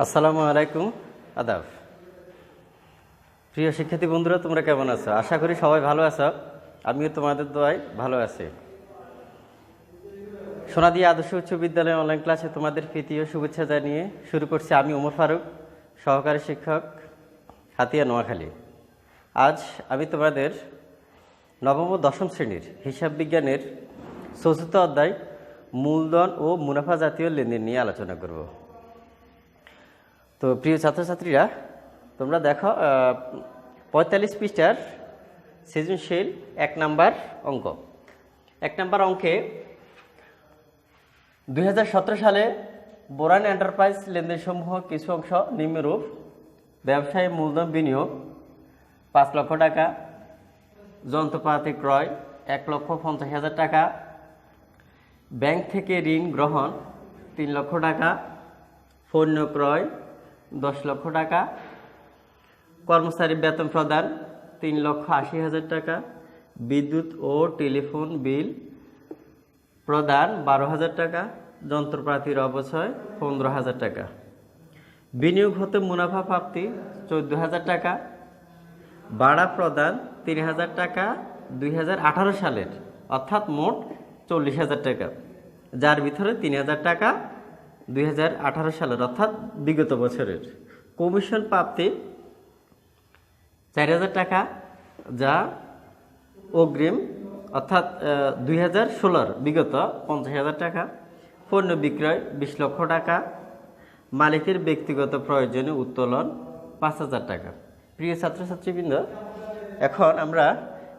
আসসালামু আলাইকুম, আদাব। প্রিয় শিক্ষার্থী বন্ধুরা, তোমরা কেমন আছো? আশা করি সবাই ভালো আছো। আমিও তোমাদের দোয়ায় ভালো আছি। সোনাদি আদর্শ উচ্চ বিদ্যালয় অনলাইন ক্লাসে তোমাদের প্রীতি ও শুভেচ্ছা জানিয়ে শুরু করছি আমি ওমর ফারুক, সহকারী শিক্ষক, হাতিয়া, নোয়াখালী। আজ আমি তোমাদের নবম ও দশম শ্রেণীর হিসাব বিজ্ঞানের চতুর্থ অধ্যায় মূলধন ও মুনাফা জাতীয় লেনদেন নিয়ে আলোচনা করব। তো প্রিয় ছাত্রছাত্রীরা, তোমরা দেখো 45 পৃষ্ঠার সৃজনশীল 1 নাম্বার অঙ্ক। 1 নাম্বার অঙ্কে 2017 সালে বোরান এন্টারপ্রাইজ লেনদেনসমূহ কিছু অংশ নিম্নরূপ: ব্যবসায়ী মূলধন বিনিয়োগ 5 লক্ষ টাকা, যন্ত্রপাতি ক্রয় 1,50,000 টাকা, ব্যাংক থেকে ঋণ গ্রহণ 3 লক্ষ টাকা, পণ্য ক্রয় 10 লক্ষ টাকা, কর্মচারী বেতন প্রদান 3,80,000 টাকা, বিদ্যুৎ ও টেলিফোন বিল প্রদান 12,000 টাকা, যন্ত্রপাতির অবচয় 15,000 টাকা, বিনিয়োগ হতে মুনাফা প্রাপ্তি 14,000 টাকা, ভাড়া প্রদান 3,000 টাকা 2018 সালের, অর্থাৎ মোট 40,000 টাকা, যার ভিতরে 3,000 টাকা 2018 সালের অর্থাৎ বিগত বছরের। কমিশন প্রাপ্তি 4,000 টাকা, যা অগ্রিম অর্থাৎ 2016 বিগত 50,000 টাকা, পণ্য বিক্রয় 20 লক্ষ টাকা, মালিকের ব্যক্তিগত প্রয়োজনে উত্তোলন 5,000 টাকা। প্রিয় ছাত্রছাত্রীবৃন্দ, এখন আমরা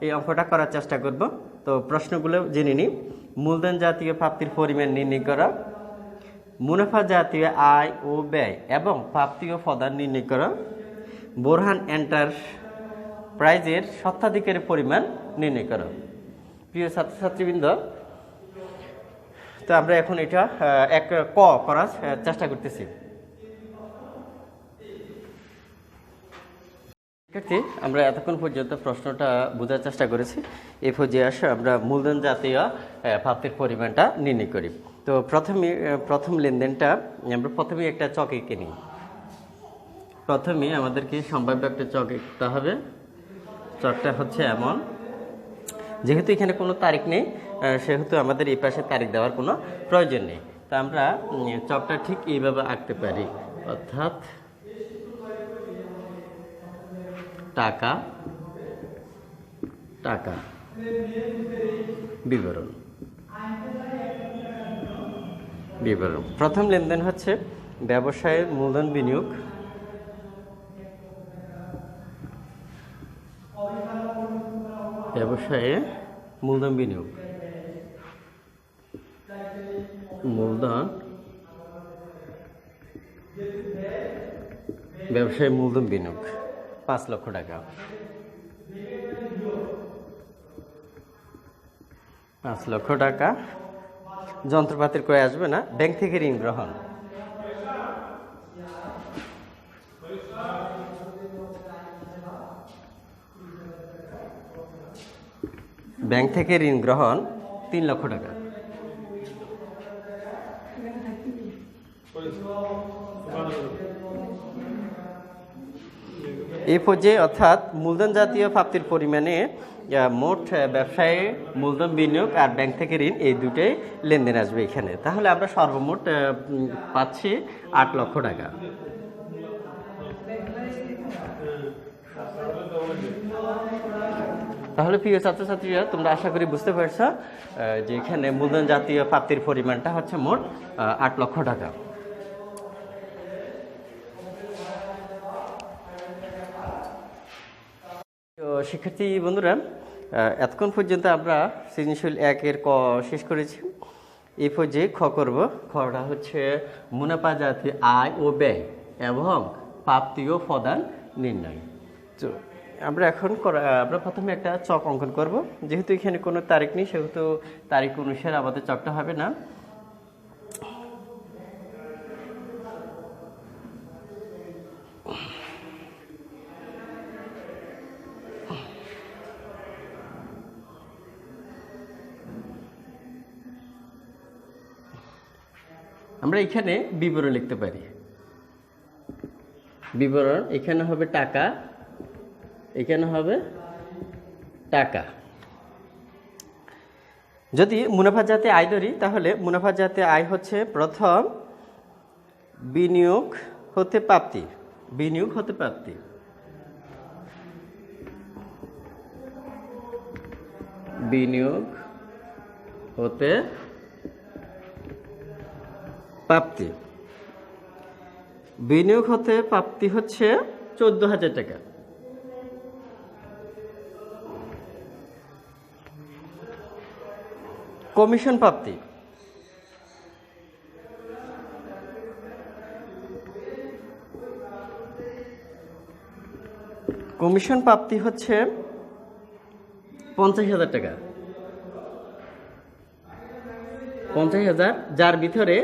এই অঙ্কটা করার চেষ্টা করব। তো প্রশ্নগুলো জেনে নিই। মূলধন জাতীয় প্রাপ্তির পরিমাণ নির্ণয় করা, মুনাফা জাতীয় আয় ও ব্যয় এবং প্রাপ্তি ও প্রদান নির্ণয় করা, বোরহান এন্টারপ্রাইজের স্বত্বাধিকারের পরিমাণ নির্ণয় করা। প্রিয় ছাত্রছাত্রীবৃন্দ, তো আমরা এখন এটা এক ক করার চেষ্টা করতেছি। আমরা এতক্ষণ পর্যন্ত প্রশ্নটা বোঝার চেষ্টা করেছি। এই পর্যায়ে আসে আমরা মূলধন জাতীয় প্রাপ্তির পরিমাণটা নির্ণয় করি। তো প্রথম লেনদেনটা আমরা প্রথমেই একটা চক এঁকে নিই। প্রথমে আমাদেরকে সম্ভাব্য একটা চক এঁকতে হবে। চকটা হচ্ছে এমন, যেহেতু এখানে কোনো তারিখ নেই সেহেতু আমাদের এই পাশে তারিখ দেওয়ার কোনো প্রয়োজন নেই। তো আমরা চকটা ঠিক এইভাবে আঁকতে পারি, অর্থাৎ টাকা টাকা বিবরণ। প্রথম লেনদেন হচ্ছে ব্যবসায়ের মূলধন বিনিয়োগ, মূলধন বিনিয়োগ, ব্যবসায় মূলধন বিনিয়োগ 5 লক্ষ টাকা। 5 লক্ষ টাকা যন্ত্রপাতির ক্রয় আসবে না। ব্যাংক থেকে ঋণ গ্রহণ, ব্যাংক থেকে ঋণ গ্রহণ 3 লক্ষ টাকা। এই পর্যায়ে অর্থাৎ মূলধন জাতীয় প্রাপ্তির পরিমাণে মোট ব্যবসায়ী মূলধন বিনিয়োগ আর ব্যাংক থেকে ঋণ, এই দুটোই লেনদেন আসবে এখানে। তাহলে আমরা সর্বমোট পাচ্ছি 8 লক্ষ টাকা। তাহলে প্রিয় ছাত্রছাত্রীরা, তোমরা আশা করি বুঝতে পারছো যে এখানে মূলধন জাতীয় প্রাপ্তির পরিমাণটা হচ্ছে মোট 8 লক্ষ টাকা। তো শিক্ষার্থী বন্ধুরা, এতক্ষণ পর্যন্ত আমরা সৃজনশীল 1-এর ক শেষ করেছি। এই পর্যায়ে খ করব। খটা হচ্ছে মুনাফা জাতীয় আয় ও ব্যয় এবং প্রাপ্তি ও প্রদান নির্ণয়। তো আমরা প্রথমে একটা চক অঙ্কন করব। যেহেতু এখানে কোনো তারিখ নেই সেহেতু তারিখ অনুসারে আমাদের চকটা হবে না। আমরা এখানে বিবরণ লিখতে পারি। বিবরণ, এখানে হবে টাকা, এখানে হবে টাকা। যদি মুনাফা জাতীয় আয় ধরি তাহলে মুনাফা জাতীয় আয় হচ্ছে প্রথম বিনিয়োগ হতে প্রাপ্তি, বিনিয়োগ হতে প্রাপ্তি, বিনিয়োগ হতে প্রাপ্তি, বিনিয়োগ হতে প্রাপ্তি হচ্ছে 14,000 টাকা। কমিশন প্রাপ্তি, কমিশন প্রাপ্তি হচ্ছে 50,000 টাকা, 50,000, যার ভিতরে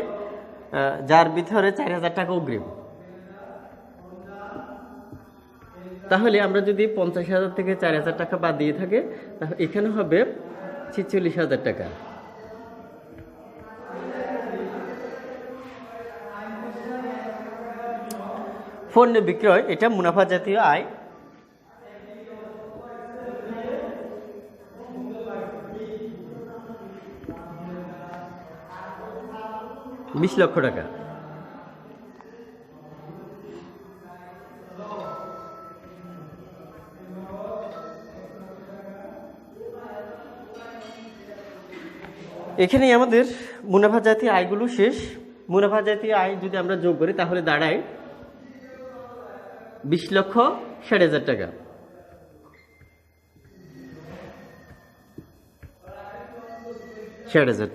4,000 টাকা অগ্রিম। তাহলে আমরা যদি 50,000 থেকে 4,000 টাকা বাদ দিয়ে থাকে তাহলে এখানে হবে 46,000 টাকা। পণ্য বিক্রয়, এটা মুনাফা জাতীয় আয়। $20 লক্ষ টাকা। এখানেই আমাদের মুনাফা জাতীয় আয়গুলো শেষ। মুনাফা জাতীয় আয় যদি আমরা যোগ করি তাহলে দাঁড়ায় 20,60,000 টাকা।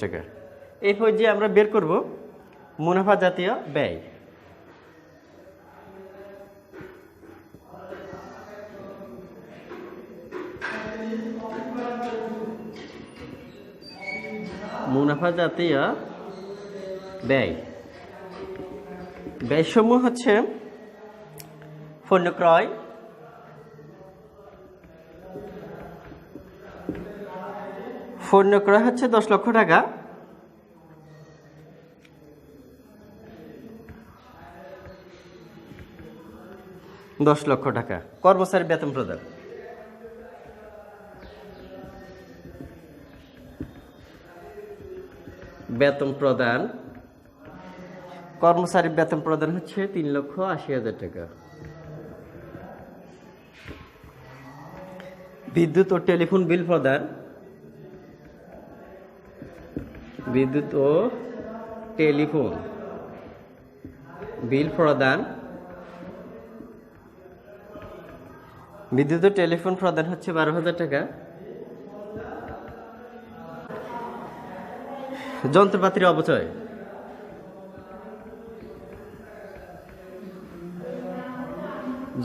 টাকা। এই পর্যায়ে আমরা বের করব মুনাফা জাতীয় ব্যয়। মুনাফা জাতীয় ব্যয়, ব্যয়সমূহ হচ্ছে পণ্য ক্রয়, পণ্য ক্রয় হচ্ছে 10 লক্ষ টাকা, কর্মচারী বেতন প্রদান, কর্মচারী বেতন প্রদান হচ্ছে 3,80,000 টাকা। বিদ্যুৎ ও টেলিফোন বিল প্রদান, বিদ্যুৎ ও টেলিফোন বিল প্রদান, বিদ্যুৎ ও টেলিফোন প্রদান হচ্ছে 12,000 টাকা। যন্ত্রপাতির অপচয়,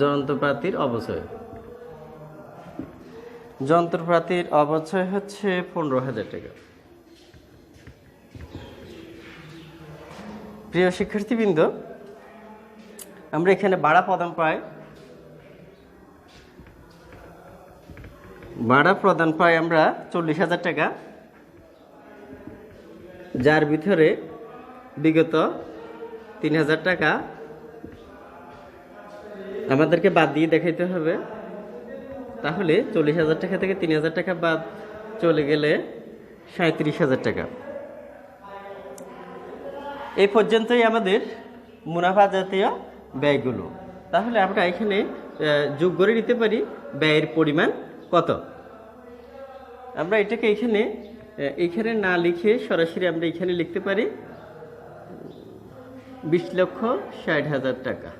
যন্ত্রপাতির অপচয় হচ্ছে 15,000 টাকা। প্রিয় শিক্ষার্থীবৃন্দ, আমরা এখানে ভাড়া প্রদান পাই আমরা 40,000 টাকা, যার ভিতরে বিগত 3,000 টাকা আমাদেরকে বাদ দিয়ে দেখাইতে হবে। তাহলে 40,000 টাকা থেকে 3,000 টাকা বাদ চলে গেলে 37,000 টাকা। এই পর্যন্তই আমাদের মুনাফা জাতীয় ব্যয়গুলো। তাহলে আমরা এখানে যোগ করে নিতে পারি ব্যয়ের পরিমাণ কত। আমরা এটাকে এখানে না লিখে সরাসরি আমরা এখানে লিখতে পারি 20,60,000 টাকা।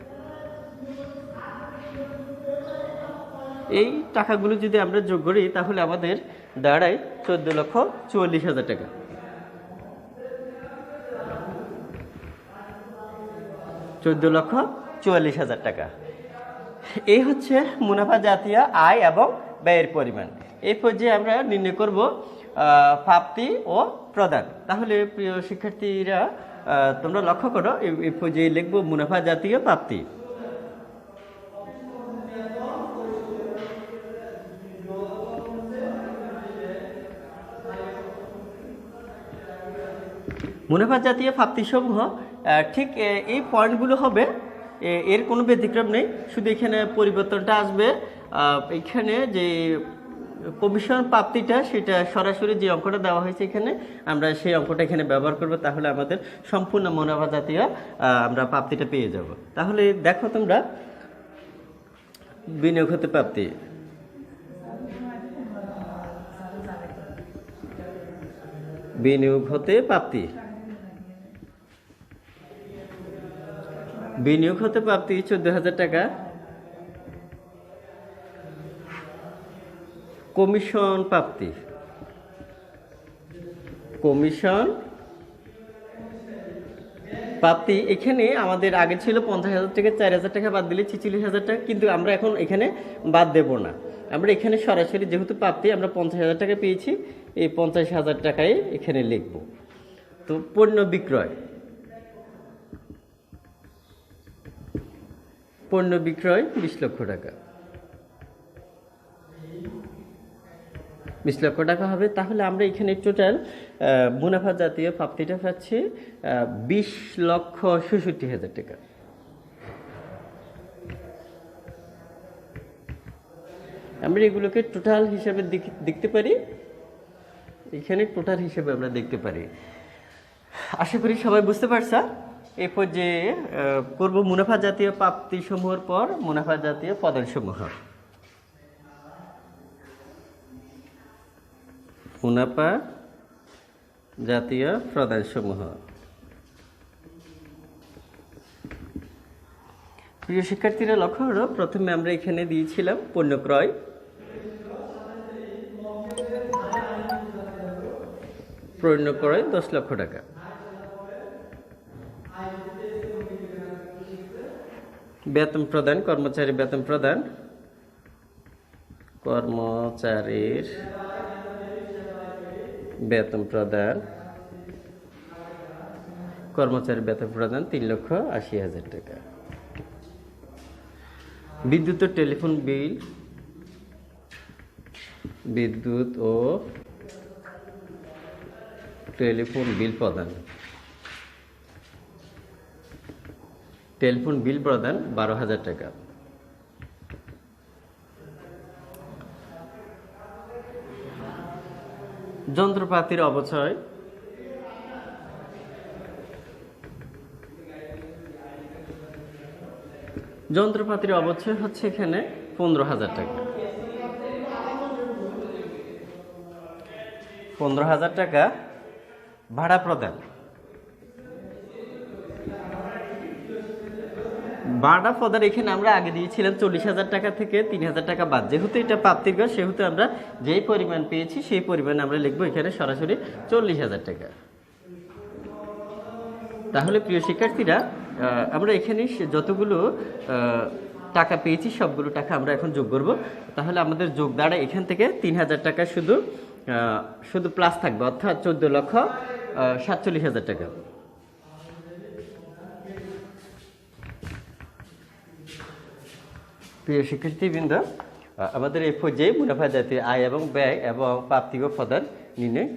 এই টাকাগুলো যদি আমরা যোগ করি তাহলে আমাদের দাঁড়ায় 14,44,000 টাকা। 14,44,000 টাকা। এই হচ্ছে মুনাফা জাতীয় আয় এবং ব্যয়ের পরিমাণ। এই পর্যায়ে আমরা নির্ণয় করব প্রাপ্তি ও প্রদান। তাহলে প্রিয় শিক্ষার্থীরা তোমরা লক্ষ্য করো, এই পর্যায়ে লিখব মুনাফা জাতীয় প্রাপ্তি। মুনাফা জাতীয় প্রাপ্তিসমূহ ঠিক এই পয়েন্টগুলো হবে এর কোনো ব্যতিক্রম নেই, শুধু এখানে পরিবর্তনটা আসবে। এখানে যে কমিশন প্রাপ্তিটা সেটা সরাসরি যে অঙ্কটা দেওয়া হয়েছে এখানে আমরা সেই অঙ্কটা এখানে ব্যবহার করব, তাহলে আমাদের সম্পূর্ণ মুনাফা জাতীয় আমরা প্রাপ্তিটা পেয়ে যাব। তাহলে দেখো তোমরা, বিনিয়োগ হতে প্রাপ্তি, বিনিয়োগ হতে প্রাপ্তি, বিনিয়োগ হতে প্রাপ্তি 14,000 টাকা। কমিশন প্রাপ্তি, কমিশন প্রাপ্তি এখানে আমাদের আগে ছিল 50,000 টাকা, 4,000 টাকা বাদ দিলে 46,000 টাকা, কিন্তু আমরা এখন এখানে বাদ দেব না। আমরা এখানে সরাসরি যেহেতু প্রাপ্তি আমরা 50,000 টাকা পেয়েছি, এই 50,000 টাকায় এখানে লিখব। তো পণ্য বিক্রয়, পণ্য বিক্রয় 20 লক্ষ টাকা, 20 লক্ষ টাকা হবে। তাহলে আমরা এখানে টোটাল মুনাফা জাতীয় প্রাপ্তিটা পাচ্ছি 20,66,000 টাকা। আমরা এগুলোকে টোটাল হিসাবে দেখতে পারি, এখানে টোটাল হিসেবে আমরা দেখতে পারি। আশা করি সবাই বুঝতে পারছা। এরপর যে করব মুনাফা জাতীয় প্রাপ্তি সমূহের পর মুনাফা জাতীয় প্রদান সমূহ। মুনাফা জাতীয় প্রদান সমূহ। প্রিয় শিক্ষার্থীরা লক্ষ্য করো, প্রথমে আমরা এখানে দিয়েছিলাম পণ্য ক্রয়, পণ্য ক্রয় 10 লক্ষ টাকা। বেতন প্রদান, কর্মচারী বেতন প্রদান, কর্মচারীর বেতন প্রদান, কর্মচারী বেতন প্রদান 3,80,000 টাকা। বিদ্যুৎ ও টেলিফোন বিল, বিদ্যুৎ ও টেলিফোন বিল প্রদান, টেলিফোন বিল প্রদান 12,000 টাকা। যন্ত্রপাতির অবচয়, যন্ত্রপাতির অবচয় হচ্ছে এখানে 15,000 টাকা, 15,000 টাকা। ভাড়া প্রদান, ভাড়া প্রদান এখানে আমরা আগে দিয়েছিলাম 40,000 টাকা থেকে 3,000 টাকা বাদ, যেহেতু এটা প্রাপ্তির গড় সেহেতু আমরা যেই পরিমাণ পেয়েছি সেই পরিমাণ আমরা লিখবো এখানে সরাসরি 40,000 টাকা। তাহলে প্রিয় শিক্ষার্থীরা, আমরা এখানে যতগুলো টাকা পেয়েছি সবগুলো টাকা আমরা এখন যোগ করব। তাহলে আমাদের যোগ দ্বারা এখান থেকে 3,000 টাকা শুধু প্লাস থাকবে, অর্থাৎ 14,47,000 টাকা। প্রিয় শিক্ষার্থীবৃন্দ, আমাদের এই পর্যায়ে মুনাফা জাতীয় আয় এবং ব্যয় এবং প্রাপ্তি ও প্রদান নির্ণয়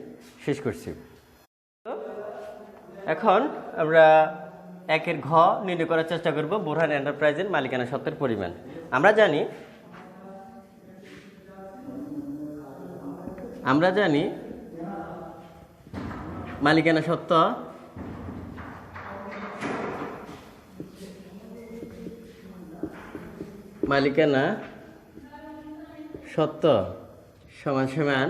শেষ করছি। এখন আমরা 1-এর ঘ নির্ণয় করার চেষ্টা করব, বোরহান এন্টারপ্রাইজের মালিকানা সত্ত্বের পরিমাণ। আমরা জানি মালিকানা সত্ত্ব সমান সমান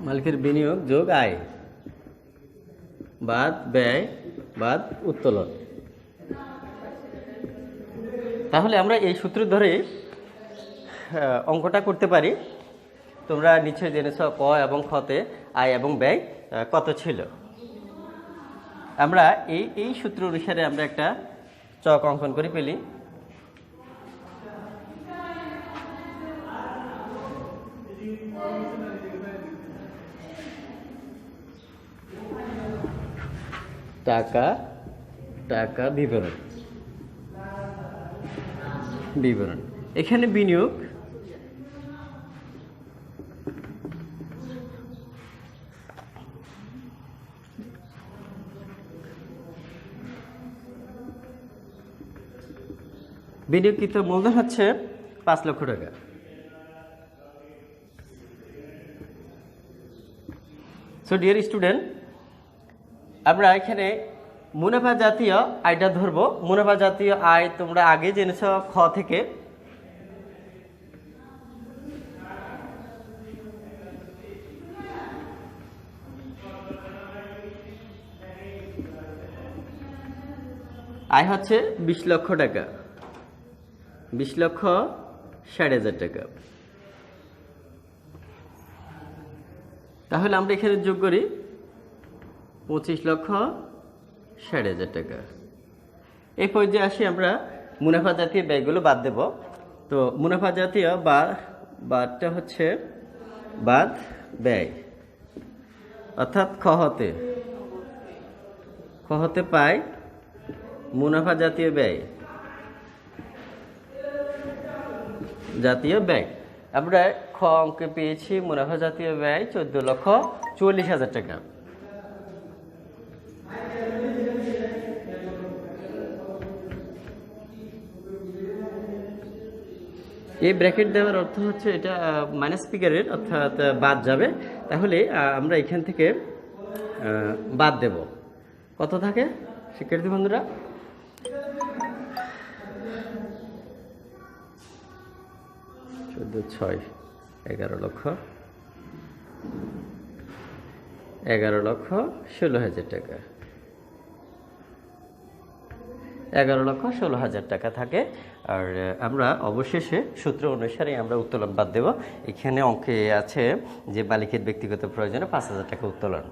মালিকের বিনিয়োগ যোগ আয় বাদ ব্যয় বাদ উত্তোলন। তাহলে আমরা এই সূত্র ধরে অঙ্কটা করতে পারি। তোমরা নিশ্চয়ই জেনেছ ক এবং খতে আয় এবং ব্যয় কত ছিল। আমরা এই সূত্র অনুসারে আমরা একটা চক অঙ্কন করে ফেলি। টাকা বিবরণ এখানে বিনিয়োগ বিনিয়োগকৃত মূলধন হচ্ছে 5 লক্ষ টাকা। সো ডিয়ার স্টুডেন্ট, আমরা এখানে মুনাফা জাতীয় আয়টা ধরবো। মুনাফা জাতীয় আয় তোমরা আগে জেনেছ খ থেকে। আয় হচ্ছে 20 লক্ষ টাকা, 20,60,000 টাকা। তাহলে আমরা এখানে যোগ করি 25,60,000 টাকা। এই পর্যায়ে আসি আমরা মুনাফা জাতীয় ব্যয়গুলো বাদ দেব। তো মুনাফা জাতীয় বাদটা হচ্ছে বাদ ব্যয়, অর্থাৎ খ হতে পাই মুনাফা জাতীয় ব্যয়। আমরা খ অঙ্কে পেয়েছি মুনাফা জাতীয় ব্যয় 14,40,000 টাকা। এই ব্র্যাকেট দেওয়ার অর্থ হচ্ছে এটা মাইনাস ফিগারের, অর্থাৎ বাদ যাবে। তাহলে আমরা এখান থেকে বাদ দেব। কত থাকে শিক্ষার্থী বন্ধুরা? 14,6 11,16,000 টাকা। 11,16,000 টাকা থাকে। আর আমরা অবশেষে সূত্র অনুসারে আমরা উত্তোলন বাদ দেব। এখানে অঙ্কে আছে যে মালিকের ব্যক্তিগত প্রয়োজনে 5,000 টাকা উত্তোলন।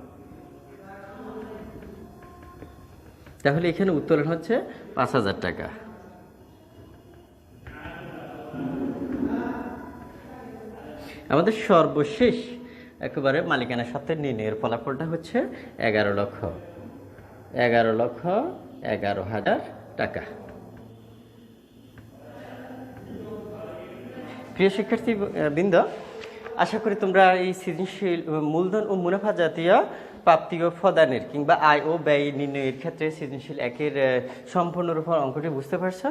তাহলে এখানে উত্তোলন হচ্ছে 5,000 টাকা। আমাদের সর্বশেষ একেবারে মালিকানা সত্ত্বের নির্ণয়ের ফলাফলটা হচ্ছে 11,11,11,000 টাকা। প্রিয় শিক্ষার্থী বৃন্দ, আশা করি তোমরা এই সৃজনশীল মূলধন ও মুনাফা জাতীয় প্রাপ্তি ও প্রদানের কিংবা আয় ও ব্যয় নির্ণয়ের ক্ষেত্রে সৃজনশীল একের সম্পূর্ণরূপে অঙ্কটি বুঝতে পারছো।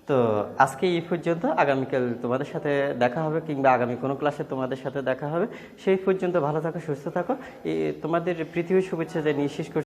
তো আজকে এই পর্যন্ত। আগামীকাল তোমাদের সাথে দেখা হবে কিংবা আগামী কোনো ক্লাসে তোমাদের সাথে দেখা হবে। সেই পর্যন্ত ভালো থাকো, সুস্থ থাকো। তোমাদের পৃথিবীর শুভেচ্ছা জানিয়ে শেষ করছি।